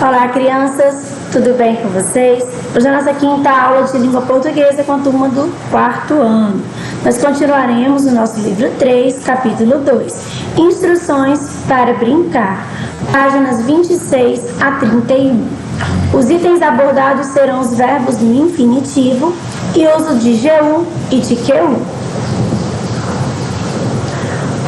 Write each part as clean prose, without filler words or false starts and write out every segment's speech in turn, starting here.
Olá, crianças, tudo bem com vocês? Hoje é a nossa quinta aula de língua portuguesa com a turma do quarto ano. Nós continuaremos no nosso livro 3, capítulo 2, Instruções para brincar, páginas 26 a 31. Os itens abordados serão os verbos no infinitivo e uso de G1 e de Q1.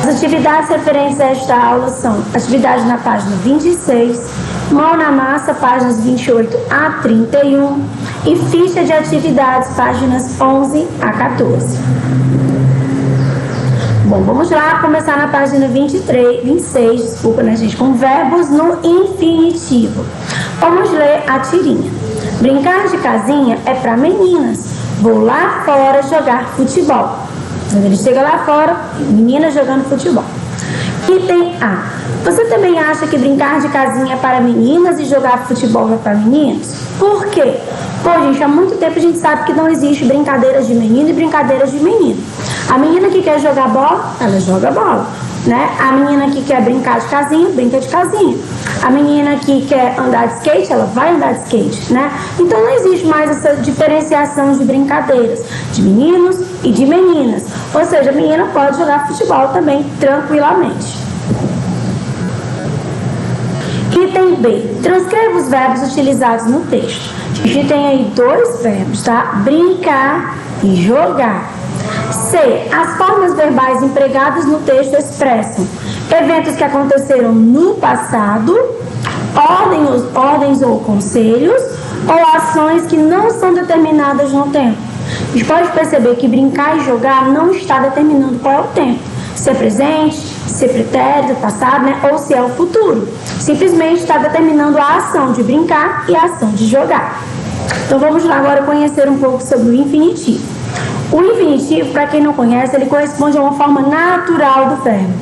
As atividades referentes a esta aula são atividade na página 26, mão na massa, páginas 28 a 31 e ficha de atividades, páginas 11 a 14. Bom, vamos lá começar na página 26, com verbos no infinitivo. Vamos ler a tirinha. Brincar de casinha é para meninas. Vou lá fora jogar futebol. Ele chega lá fora, meninas jogando futebol. Item A. Você também acha que brincar de casinha é para meninas e jogar futebol é para meninos? Por quê? Pô, gente, há muito tempo a gente sabe que não existe brincadeiras de menino e brincadeiras de menino. A menina que quer jogar bola, ela joga bola, né? A menina que quer brincar de casinha, brinca de casinha. A menina que quer andar de skate, ela vai andar de skate, né? Então não existe mais essa diferenciação de brincadeiras de meninos e de meninas. Ou seja, a menina pode jogar futebol também tranquilamente. Item B. Transcreva os verbos utilizados no texto. A gente tem aí dois verbos, tá? Brincar e jogar. C. As formas verbais empregadas no texto expressam eventos que aconteceram no passado, ordens ou conselhos, ou ações que não são determinadas no tempo. A gente pode perceber que brincar e jogar não está determinando qual é o tempo. Se é presente, se é pretérito, passado, né? Ou se é o futuro. Simplesmente está determinando a ação de brincar e a ação de jogar. Então vamos lá agora conhecer um pouco sobre o infinitivo. O infinitivo, para quem não conhece, ele corresponde a uma forma natural do verbo.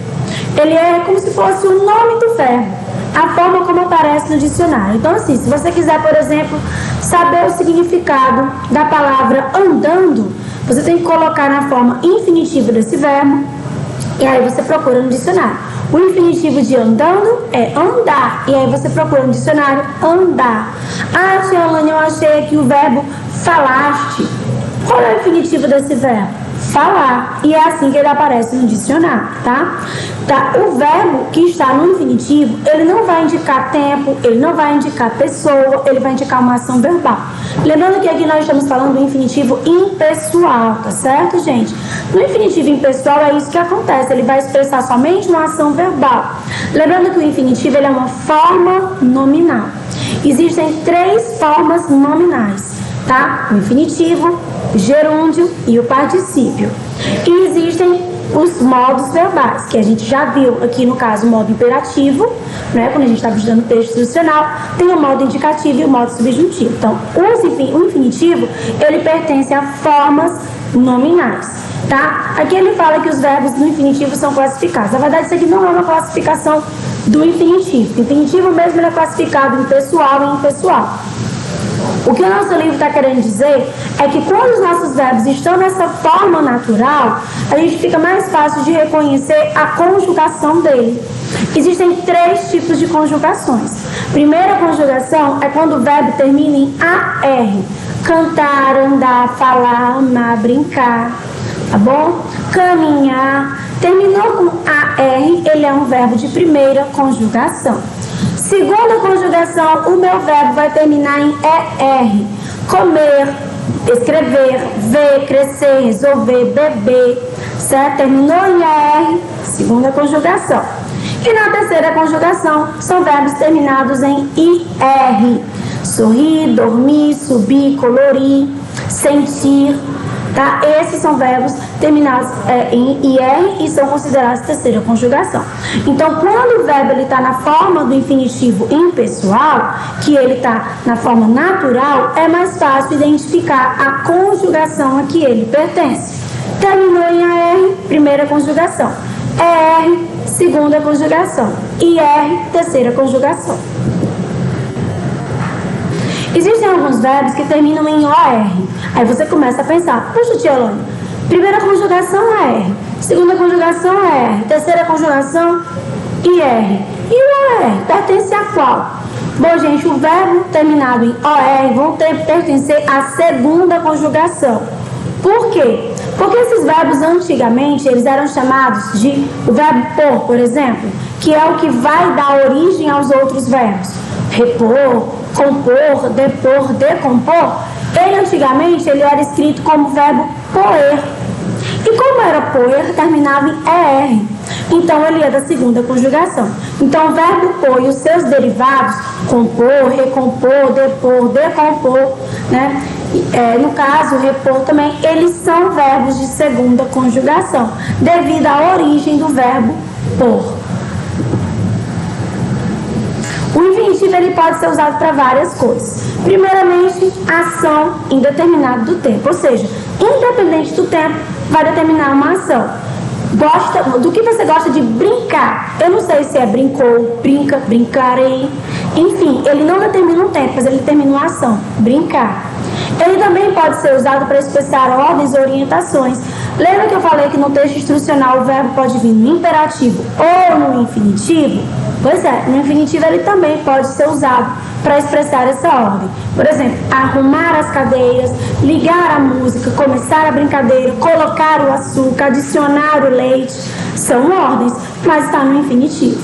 Ele é como se fosse o nome do verbo, a forma como aparece no dicionário. Então assim, se você quiser, por exemplo, saber o significado da palavra andando, você tem que colocar na forma infinitiva desse verbo, e aí você procura no dicionário. O infinitivo de andando é andar, e aí você procura no dicionário andar. Ah, tia Alane, eu achei aqui o verbo falaste. Qual é o infinitivo desse verbo? Falar. E é assim que ele aparece no dicionário, tá? O verbo que está no infinitivo, ele não vai indicar tempo, ele não vai indicar pessoa, ele vai indicar uma ação verbal. Lembrando que aqui nós estamos falando do infinitivo impessoal, tá certo, gente? No infinitivo impessoal é isso que acontece, ele vai expressar somente uma ação verbal. Lembrando que o infinitivo ele é uma forma nominal. Existem três formas nominais, tá? O infinitivo, o gerúndio e o particípio. E existem os modos verbais, que a gente já viu aqui no caso o modo imperativo, né? Quando a gente está estudando o texto institucional, tem o modo indicativo e o modo subjuntivo. Então, o infinitivo, ele pertence a formas nominais, tá? Aqui ele fala que os verbos no infinitivo são classificados. Na verdade, isso aqui não é uma classificação do infinitivo. O infinitivo mesmo ele é classificado em pessoal e impessoal. O que o nosso livro está querendo dizer é que quando os nossos verbos estão nessa forma natural, a gente fica mais fácil de reconhecer a conjugação dele. Existem três tipos de conjugações. Primeira conjugação é quando o verbo termina em AR. Cantar, andar, falar, amar, brincar, tá bom? Caminhar. Terminou com AR, ele é um verbo de primeira conjugação. Segunda conjugação, o meu verbo vai terminar em ER. Comer, escrever, ver, crescer, resolver, beber, certo? Terminou em ER, segunda conjugação. E na terceira conjugação, são verbos terminados em IR. Sorrir, dormir, subir, colorir, sentir, tá? Esses são verbos terminados em IR e são considerados terceira conjugação. Então, quando o verbo está na forma do infinitivo impessoal, que ele está na forma natural, é mais fácil identificar a conjugação a que ele pertence. Terminou em AR, primeira conjugação. ER, segunda conjugação. IR, terceira conjugação. Existem alguns verbos que terminam em OR. Aí você começa a pensar, puxa, tia Alane, primeira conjugação é R, segunda conjugação é R, terceira conjugação IR. E o OR pertence a qual? Bom, gente, o verbo terminado em OR vão pertencer à segunda conjugação. Por quê? Porque esses verbos antigamente eles eram chamados de o verbo por exemplo, que é o que vai dar origem aos outros verbos. Repor, compor, depor, decompor. Ele antigamente ele era escrito como verbo poer. E como era poer, terminava em ER. Então ele é da segunda conjugação. Então o verbo pôr e os seus derivados, compor, recompor, depor, decompor, né? No caso, repor também, eles são verbos de segunda conjugação, devido à origem do verbo pôr. O infinitivo ele pode ser usado para várias coisas. Primeiramente, ação indeterminada do tempo, ou seja, independente do tempo, vai determinar uma ação. Do que você gosta de brincar? Eu não sei se é brincou, brinca, brincarei. Enfim, ele não determina um tempo, mas ele determina uma ação, brincar. Ele também pode ser usado para expressar ordens ou orientações. Lembra que eu falei que no texto instrucional o verbo pode vir no imperativo ou no infinitivo? Pois é, no infinitivo ele também pode ser usado para expressar essa ordem. Por exemplo, arrumar as cadeiras, ligar a música, começar a brincadeira, colocar o açúcar, adicionar o leite. São ordens, mas está no infinitivo.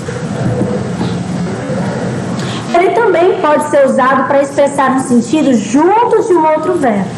Ele também pode ser usado para expressar um sentido junto de um outro verbo.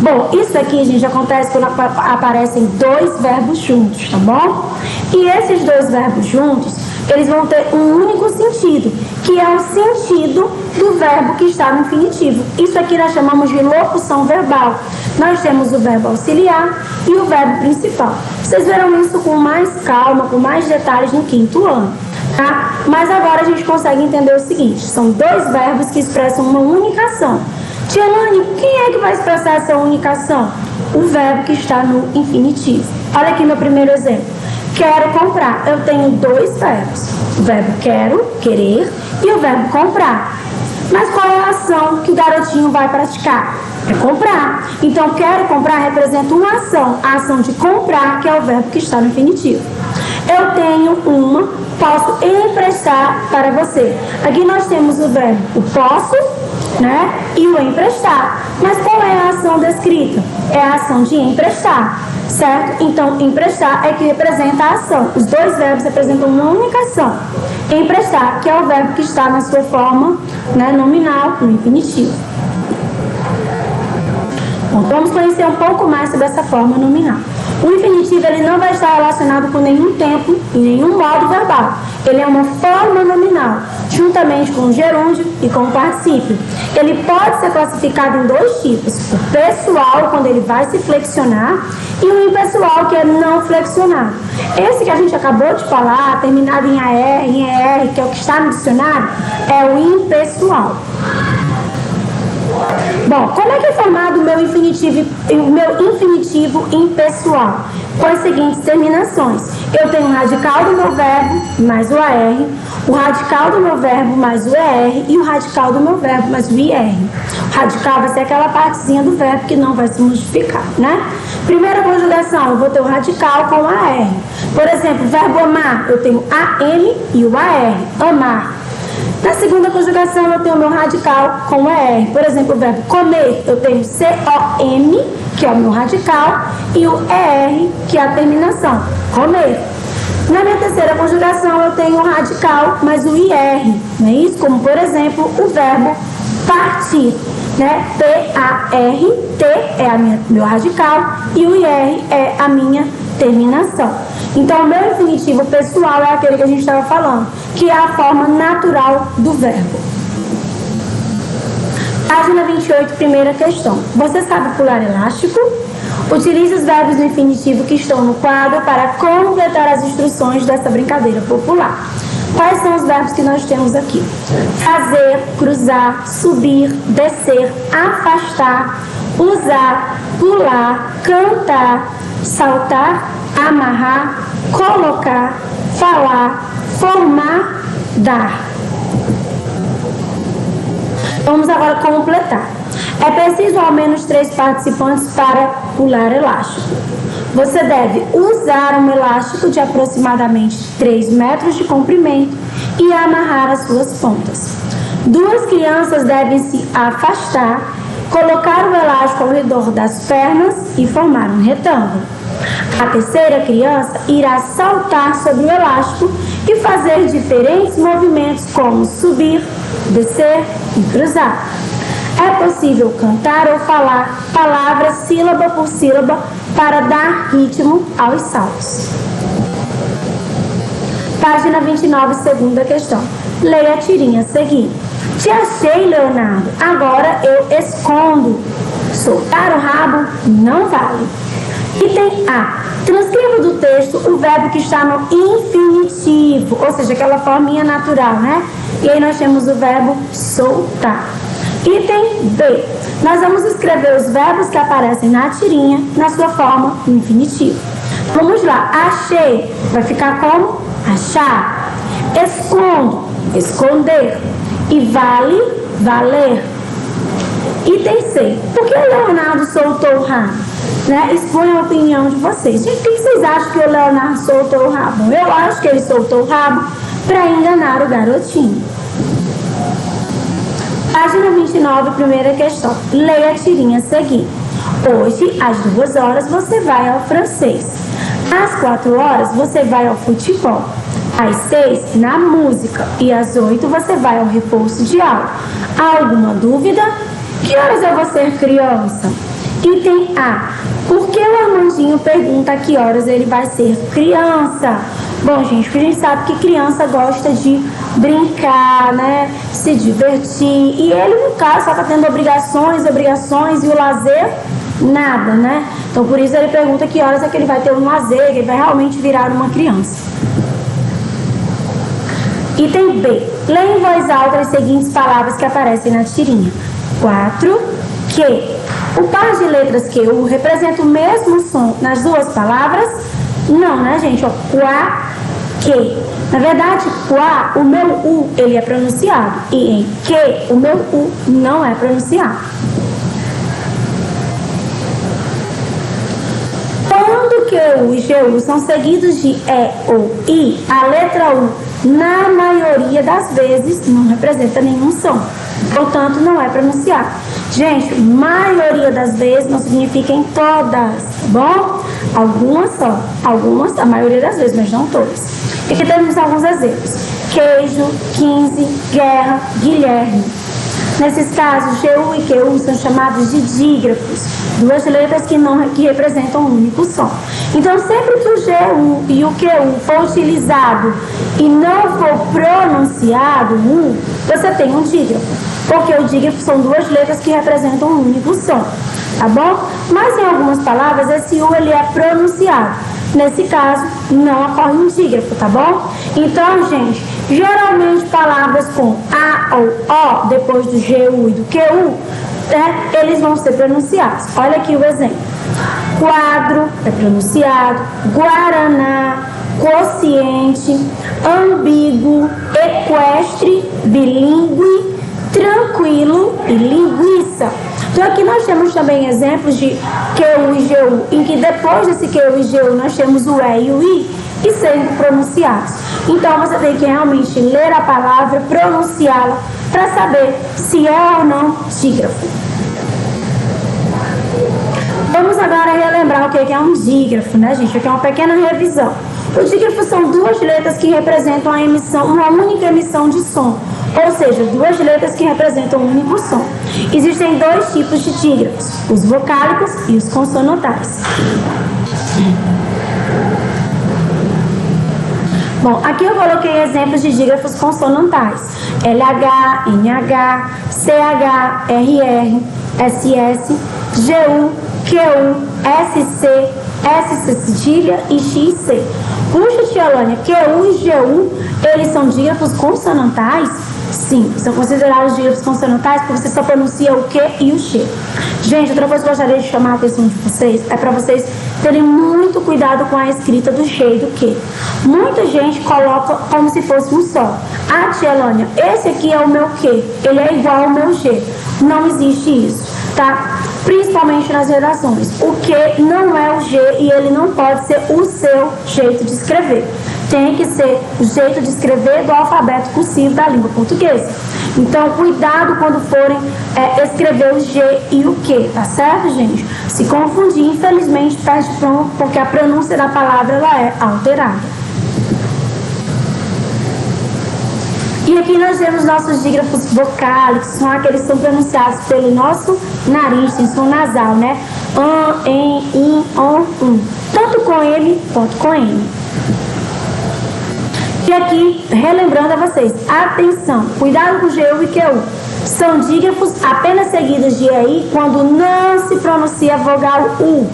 Bom, isso aqui, gente, acontece quando aparecem dois verbos juntos, tá bom? E esses dois verbos juntos, eles vão ter um único sentido, que é o sentido do verbo que está no infinitivo. Isso aqui nós chamamos de locução verbal. Nós temos o verbo auxiliar e o verbo principal. Vocês verão isso com mais calma, com mais detalhes no quinto ano. Tá? Mas agora a gente consegue entender o seguinte: são dois verbos que expressam uma única ação. Tia Nani, quem é que vai expressar essa única ação? O verbo que está no infinitivo. Olha aqui meu primeiro exemplo. Quero comprar. Eu tenho dois verbos. O verbo quero, querer, e o verbo comprar. Mas qual é a ação que o garotinho vai praticar? É comprar. Então, quero comprar representa uma ação. A ação de comprar, que é o verbo que está no infinitivo. Eu tenho uma, posso emprestar para você. Aqui nós temos o verbo o posso, né, e o emprestar. Mas qual é a ação descrita? É a ação de emprestar, certo? Então, emprestar é que representa a ação. Os dois verbos representam uma única ação. Emprestar, que é o verbo que está na sua forma, né, nominal, no infinitivo. Bom, vamos conhecer um pouco mais sobre essa forma nominal. O infinitivo ele não vai estar relacionado com nenhum tempo e nenhum modo verbal. Ele é uma forma nominal, juntamente com o gerúndio e com o particípio. Ele pode ser classificado em dois tipos: o pessoal, quando ele vai se flexionar, e o impessoal, que é não flexionado. Esse que a gente acabou de falar, terminado em AR, em ER, que é o que está no dicionário, é o impessoal. Bom, como é que é formado o meu infinitivo impessoal? Com as seguintes terminações. Eu tenho o radical do meu verbo mais o AR, o radical do meu verbo mais o ER e o radical do meu verbo mais o IR. O radical vai ser aquela partezinha do verbo que não vai se modificar, né? Primeira conjugação, eu vou ter o radical com o AR. Por exemplo, o verbo amar, eu tenho AM e o AR, amar. Na segunda conjugação, eu tenho o meu radical com o ER. Por exemplo, o verbo comer, eu tenho COM, que é o meu radical, e o ER, que é a terminação, comer. Na minha terceira conjugação, eu tenho o radical mais o IR, não é isso? Como, por exemplo, o verbo partir, né? P-A-R-T é meu radical e o IR é a minha terminação. Então, o meu infinitivo pessoal é aquele que a gente estava falando, que é a forma natural do verbo. Página 28, primeira questão. Você sabe pular elástico? Utilize os verbos no infinitivo que estão no quadro para completar as instruções dessa brincadeira popular. Quais são os verbos que nós temos aqui? Fazer, cruzar, subir, descer, afastar, usar, pular, cantar, saltar, amarrar, colocar, falar, formar, dar. Vamos agora completar. É preciso ao menos 3 participantes para pular elástico. Você deve usar um elástico de aproximadamente 3 metros de comprimento e amarrar as suas pontas. Duas crianças devem se afastar, colocar o elástico ao redor das pernas e formar um retângulo. A terceira criança irá saltar sobre o elástico e fazer diferentes movimentos como subir, descer e cruzar. É possível cantar ou falar palavras sílaba por sílaba para dar ritmo aos saltos. Página 29, segunda questão. Leia a tirinha a seguir. Te achei, Leonardo. Agora eu escondo. Soltar o rabo não vale. Item A. Transcreva do texto o verbo que está no infinitivo, ou seja, aquela forminha natural, né? E aí nós temos o verbo soltar. Item B. Nós vamos escrever os verbos que aparecem na tirinha na sua forma infinitivo. Vamos lá. Achei. Vai ficar como? Achar. Escondo. Esconder. E vale. Valer. Item C. Por que o Leonardo soltou o rabo? Expõe a opinião de vocês. Gente, por que vocês acham que o Leonardo soltou o rabo? Eu acho que ele soltou o rabo para enganar o garotinho. Página 29, primeira questão. Leia a tirinha a seguir. Hoje, às 2 horas, você vai ao francês. Às 4 horas, você vai ao futebol. Às 6, na música. E às 8, você vai ao reforço de aula. Há alguma dúvida? Que horas eu vou ser criança? Item A. Por que o Armandinho pergunta a que horas ele vai ser criança? Bom, gente, porque a gente sabe que criança gosta de brincar, se divertir. E ele, no caso, só está tendo obrigações, e o lazer, nada, Então, por isso ele pergunta que horas é que ele vai ter um lazer, que ele vai realmente virar uma criança. Item B. Leia em voz alta as seguintes palavras que aparecem na tirinha. 4, que. O par de letras QU representa o mesmo som nas duas palavras? Não, gente? Quá, que. Na verdade, quá, o meu U, ele é pronunciado. E em que, o meu U não é pronunciado. Quando QU e GU são seguidos de E ou I, a letra U, na maioria das vezes, não representa nenhum som. Portanto, não é pronunciado. Gente, maioria das vezes não significa em todas, tá bom? Algumas só. Algumas, a maioria das vezes, mas não todas. E aqui temos alguns exemplos. Queijo, 15, guerra, Guilherme. Nesses casos, GU e QU são chamados de dígrafos, duas letras que representam um único som. Então, sempre que o GU e o QU for utilizado e não for pronunciado, você tem um dígrafo, porque o dígrafo são duas letras que representam um único som, tá bom? Mas em algumas palavras, esse U ele é pronunciado. Nesse caso, não ocorre um dígrafo, tá bom? Então, gente, geralmente palavras com A ou O, depois do GU e do QU, eles vão ser pronunciados. Olha aqui o exemplo. Quadro é pronunciado, guaraná, quociente, ambíguo, equestre, bilíngue, tranquilo e linguiça. Então aqui nós temos também exemplos de QU e GU, em que depois desse QU e GU nós temos o E e o I e sendo pronunciados. Então você tem que realmente ler a palavra, pronunciá-la, para saber se é ou não dígrafo. Vamos agora relembrar o que é um dígrafo, gente? Aqui é uma pequena revisão. O dígrafo são duas letras que representam a emissão, uma única emissão de som. Ou seja, duas letras que representam um único som. Existem dois tipos de dígrafos, os vocálicos e os consonantais. Bom, aqui eu coloquei exemplos de dígrafos consonantais. LH, NH, CH, RR, SS, GU, QU, SC, SC cedilha e XC. Puxa, tia Lônia, QU e GU, eles são dígrafos consonantais? Sim, são considerados dígrafos consonantais porque você só pronuncia o Q e o X. Gente, outra coisa que eu gostaria de chamar a atenção de vocês é para vocês terem muito cuidado com a escrita do G e do Q. Muita gente coloca como se fosse um só. Ah, tia Lônia, esse aqui é o meu Q, ele é igual ao meu G. Não existe isso, tá? Principalmente nas redações. O Q não é o G e ele não pode ser o seu jeito de escrever. tem que ser o jeito de escrever do alfabeto cursivo da língua portuguesa. Então, cuidado quando forem escrever o G e o Q, tá certo, gente? Se confundir, infelizmente, perde ponto, porque a pronúncia da palavra ela é alterada. E aqui nós temos nossos dígrafos vocálicos, são aqueles que são pronunciados pelo nosso nariz, tem som nasal, né? An, em, in, on, tanto com M quanto com N. E aqui, relembrando a vocês, atenção, cuidado com o GU e QU. São dígrafos apenas seguidos de EI quando não se pronuncia a vogal U.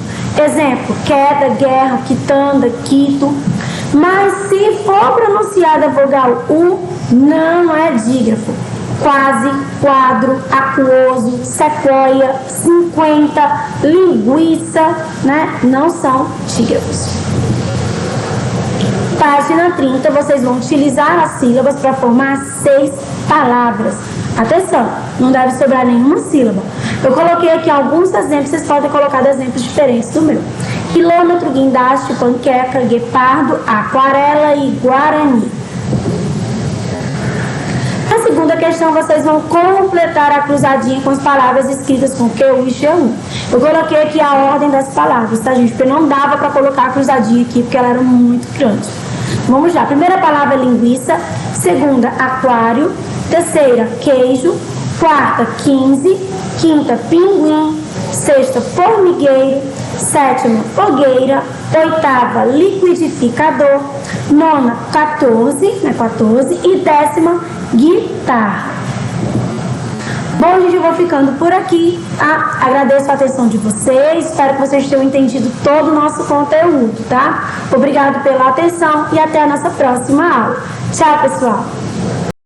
Exemplo, queda, guerra, quitanda, quito. Mas se for pronunciada a vogal U, não é dígrafo. Quase, quadro, aquoso, sequoia, 50, linguiça, né? Não são dígrafos. Página 30, vocês vão utilizar as sílabas para formar 6 palavras. Atenção, não deve sobrar nenhuma sílaba. Eu coloquei aqui alguns exemplos, vocês podem colocar exemplos diferentes do meu. Quilômetro, guindaste, panqueca, guepardo, aquarela e guarani. Na segunda questão, vocês vão completar a cruzadinha com as palavras escritas com QU e GU. Eu coloquei aqui a ordem das palavras, tá, gente? Porque não dava para colocar a cruzadinha aqui, porque ela era muito grande. Vamos lá. Primeira palavra, linguiça. Segunda, aquário. Terceira, queijo. Quarta, 15. Quinta, pinguim. Sexta, formigueiro. Sétima, fogueira. Oitava, liquidificador. Nona, 14, né? 14. E décima, guitarra. Bom, gente, eu vou ficando por aqui. Agradeço a atenção de vocês. Espero que vocês tenham entendido todo o nosso conteúdo, tá? Obrigado pela atenção e até a nossa próxima aula. Tchau, pessoal!